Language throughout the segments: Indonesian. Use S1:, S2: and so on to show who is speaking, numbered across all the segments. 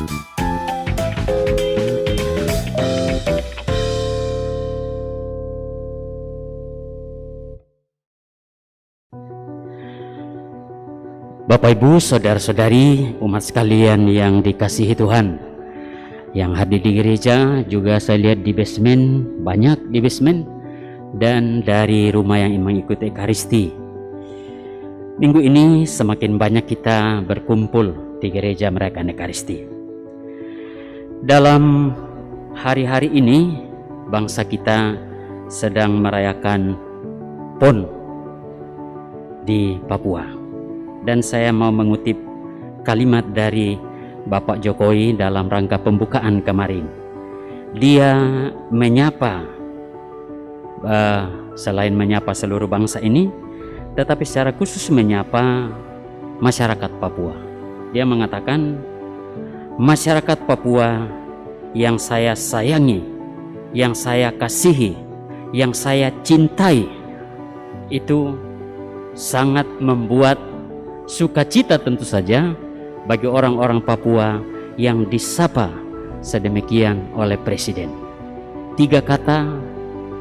S1: Bapak Ibu, saudara-saudari, umat sekalian yang dikasihi Tuhan, yang hadir di gereja juga saya lihat di basement, banyak di basement, dan dari rumah yang mengikuti Ekaristi. Minggu ini semakin banyak kita berkumpul di gereja merayakan Ekaristi. Dalam hari-hari ini, bangsa kita sedang merayakan PON di Papua. Dan saya mau mengutip kalimat dari Bapak Jokowi dalam rangka pembukaan kemarin. Dia menyapa, selain menyapa seluruh bangsa ini, tetapi secara khusus menyapa masyarakat Papua. Dia mengatakan, masyarakat Papua yang saya sayangi, yang saya kasihi, yang saya cintai, itu sangat membuat sukacita tentu saja bagi orang-orang Papua yang disapa sedemikian oleh Presiden. 3 kata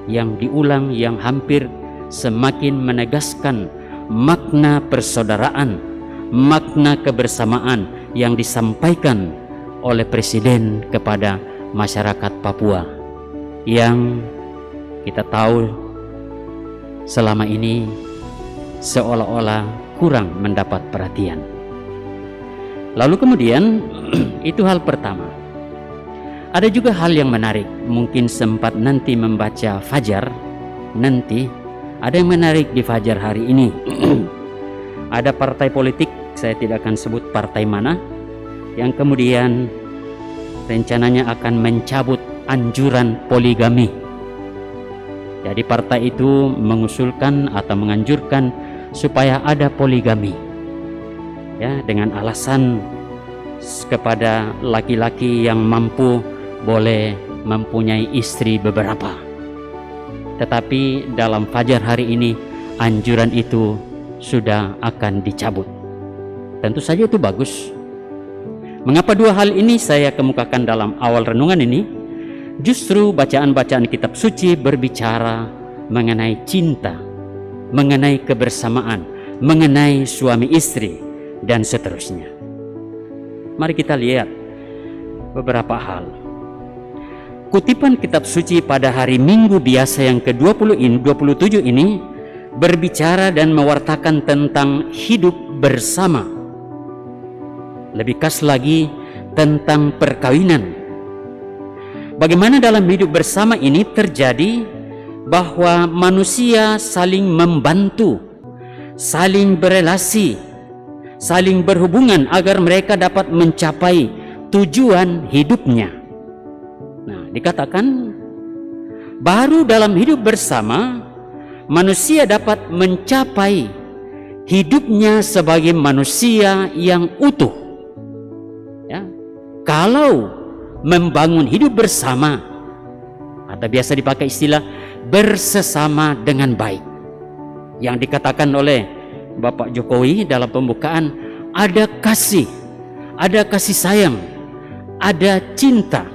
S1: yang diulang yang hampir semakin menegaskan makna persaudaraan, makna kebersamaan yang disampaikan oleh Presiden kepada masyarakat Papua yang kita tahu selama ini seolah-olah kurang mendapat perhatian. Lalu kemudian itu hal pertama. Ada juga hal yang menarik, mungkin sempat nanti membaca Fajar, nanti ada yang menarik di Fajar hari ini. Ada partai politik, saya tidak akan sebut partai mana, yang kemudian rencananya akan mencabut anjuran poligami. Jadi partai itu mengusulkan atau menganjurkan supaya ada poligami, ya, dengan alasan kepada laki-laki yang mampu boleh mempunyai istri beberapa. Tetapi dalam Fajar hari ini anjuran itu sudah akan dicabut. Tentu saja itu bagus. Mengapa 2 hal ini saya kemukakan dalam awal renungan ini? Justru bacaan-bacaan kitab suci berbicara mengenai cinta, mengenai kebersamaan, mengenai suami istri, dan seterusnya. Mari kita lihat beberapa hal. Kutipan kitab suci pada hari Minggu biasa yang ke-27 ini berbicara dan mewartakan tentang hidup bersama. Lebih khas lagi tentang perkawinan. Bagaimana dalam hidup bersama ini terjadi bahwa manusia saling membantu, saling berelasi, saling berhubungan agar mereka dapat mencapai tujuan hidupnya. Nah, dikatakan baru dalam hidup bersama manusia dapat mencapai hidupnya sebagai manusia yang utuh. Ya, kalau membangun hidup bersama, atau biasa dipakai istilah bersesama dengan baik, yang dikatakan oleh Bapak Jokowi dalam pembukaan, ada kasih sayang, ada cinta.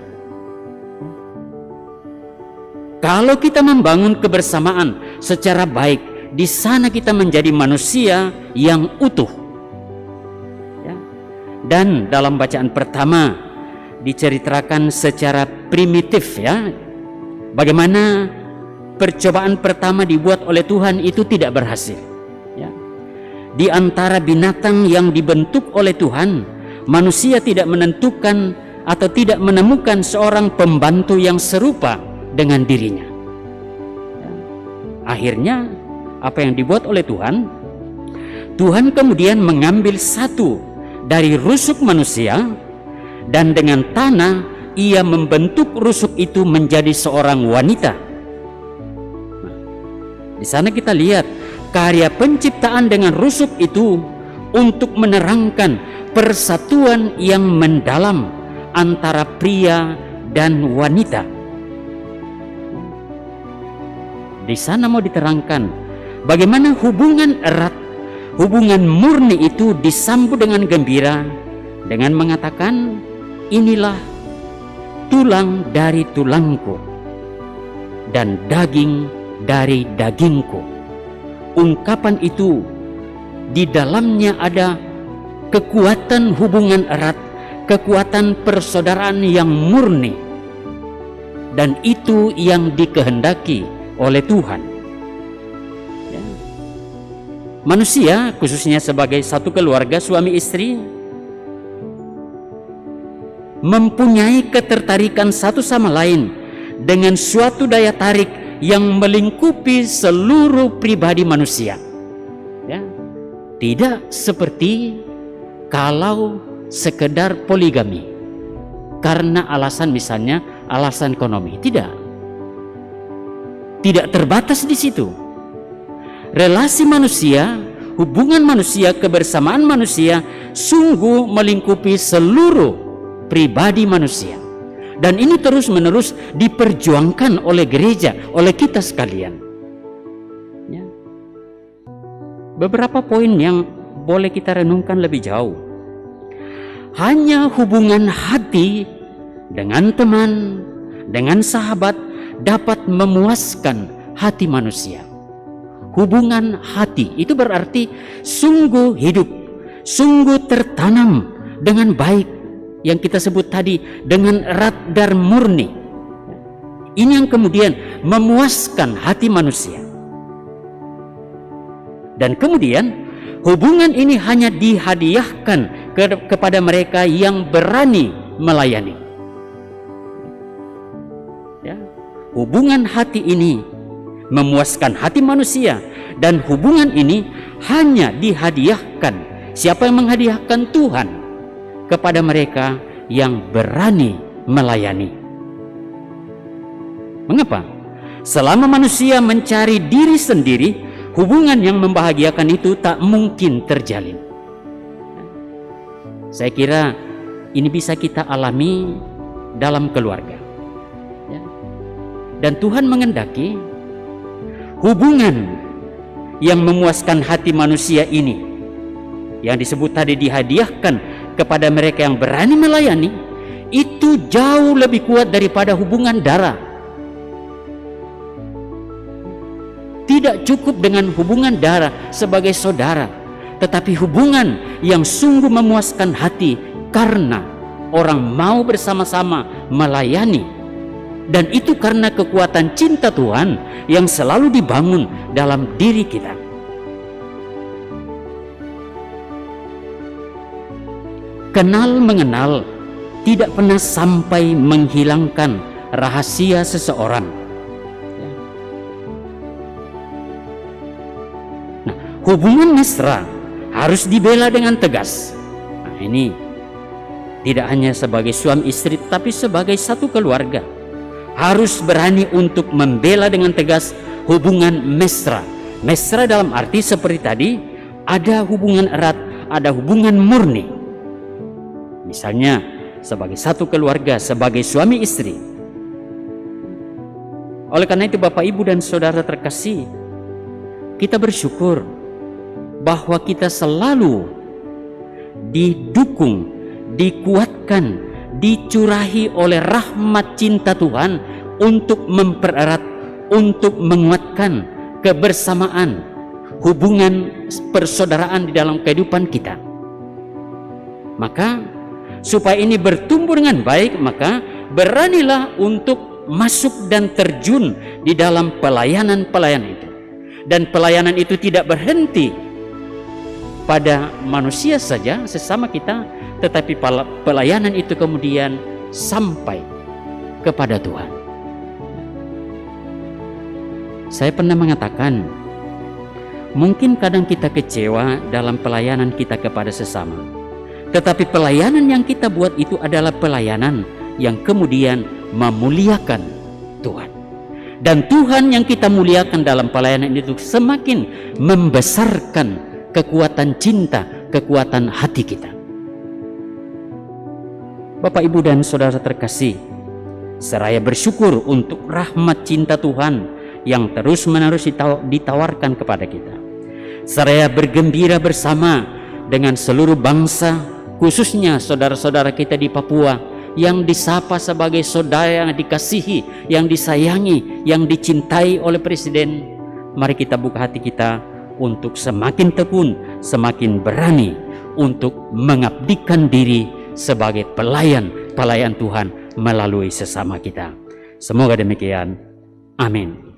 S1: Kalau kita membangun kebersamaan secara baik, di sana kita menjadi manusia yang utuh, ya. Dan dalam bacaan pertama diceritakan secara primitif, ya, bagaimana percobaan pertama dibuat oleh Tuhan itu tidak berhasil, ya. Di antara binatang yang dibentuk oleh Tuhan, manusia tidak menentukan atau tidak menemukan seorang pembantu yang serupa dengan dirinya, ya. Akhirnya apa yang dibuat oleh Tuhan, Tuhan kemudian mengambil satu dari rusuk manusia, dan dengan tanah ia membentuk rusuk itu menjadi seorang wanita. Nah, di sana kita lihat karya penciptaan dengan rusuk itu untuk menerangkan persatuan yang mendalam antara pria dan wanita. Di sana mau diterangkan bagaimana hubungan erat, hubungan murni itu disambut dengan gembira dengan mengatakan inilah tulang dari tulangku dan daging dari dagingku. Ungkapan itu di dalamnya ada kekuatan hubungan erat, kekuatan persaudaraan yang murni, dan itu yang dikehendaki oleh Tuhan. Ya. Manusia, khususnya sebagai satu keluarga suami istri, mempunyai ketertarikan satu sama lain dengan suatu daya tarik yang melingkupi seluruh pribadi manusia. Ya. Tidak seperti kalau sekedar poligami karena alasan, misalnya alasan ekonomi. Tidak terbatas di situ. Relasi manusia, hubungan manusia, kebersamaan manusia sungguh melingkupi seluruh pribadi manusia, dan ini terus menerus diperjuangkan oleh gereja, oleh kita sekalian. Ya. Beberapa poin yang boleh kita renungkan lebih jauh. Hanya hubungan hati dengan teman, dengan sahabat dapat memuaskan hati manusia. Hubungan hati itu berarti sungguh hidup, sungguh tertanam dengan baik, yang kita sebut tadi dengan erat dan murni. Ini yang kemudian memuaskan hati manusia. Dan kemudian hubungan ini hanya dihadiahkan kepada mereka yang berani melayani. Ya. Hubungan hati ini memuaskan hati manusia, dan hubungan ini hanya dihadiahkan. Siapa yang menghadiahkan? Tuhan, kepada mereka yang berani melayani. Mengapa? Selama manusia mencari diri sendiri, hubungan yang membahagiakan itu tak mungkin terjalin. Saya kira ini bisa kita alami dalam keluarga. Ya. Dan Tuhan mengendaki hubungan yang memuaskan hati manusia ini, yang disebut tadi dihadiahkan kepada mereka yang berani melayani, itu jauh lebih kuat daripada hubungan darah. Tidak cukup dengan hubungan darah sebagai saudara, tetapi hubungan yang sungguh memuaskan hati karena orang mau bersama-sama melayani, dan itu karena kekuatan cinta Tuhan yang selalu dibangun dalam diri kita. Kenal mengenal tidak pernah sampai menghilangkan rahasia seseorang. Nah, hubungan mesra harus dibela dengan tegas. Nah, ini tidak hanya sebagai suami istri, tapi sebagai satu keluarga harus berani untuk membela dengan tegas hubungan mesra. Mesra dalam arti seperti tadi, ada hubungan erat, ada hubungan murni. Misalnya sebagai satu keluarga, sebagai suami istri. Oleh karena itu Bapak Ibu dan Saudara terkasih, kita bersyukur bahwa kita selalu didukung, dikuatkan, dicurahi oleh rahmat cinta Tuhan untuk mempererat, untuk menguatkan kebersamaan, hubungan persaudaraan di dalam kehidupan kita. Maka supaya ini bertumbuh dengan baik, maka beranilah untuk masuk dan terjun di dalam pelayanan-pelayanan itu. Dan pelayanan itu tidak berhenti pada manusia saja, sesama kita, tetapi pelayanan itu kemudian sampai kepada Tuhan. Saya pernah mengatakan, mungkin kadang kita kecewa dalam pelayanan kita kepada sesama, tetapi pelayanan yang kita buat itu adalah pelayanan yang kemudian memuliakan Tuhan. Dan Tuhan yang kita muliakan dalam pelayanan itu semakin membesarkan kekuatan cinta, kekuatan hati kita. Bapak, Ibu, dan Saudara terkasih, seraya bersyukur untuk rahmat cinta Tuhan yang terus-menerus ditawarkan kepada kita, seraya bergembira bersama dengan seluruh bangsa, khususnya saudara-saudara kita di Papua yang disapa sebagai saudara yang dikasihi, yang disayangi, yang dicintai oleh Presiden, mari kita buka hati kita untuk semakin tekun, semakin berani untuk mengabdikan diri sebagai pelayan Tuhan melalui sesama kita. Semoga demikian. Amin.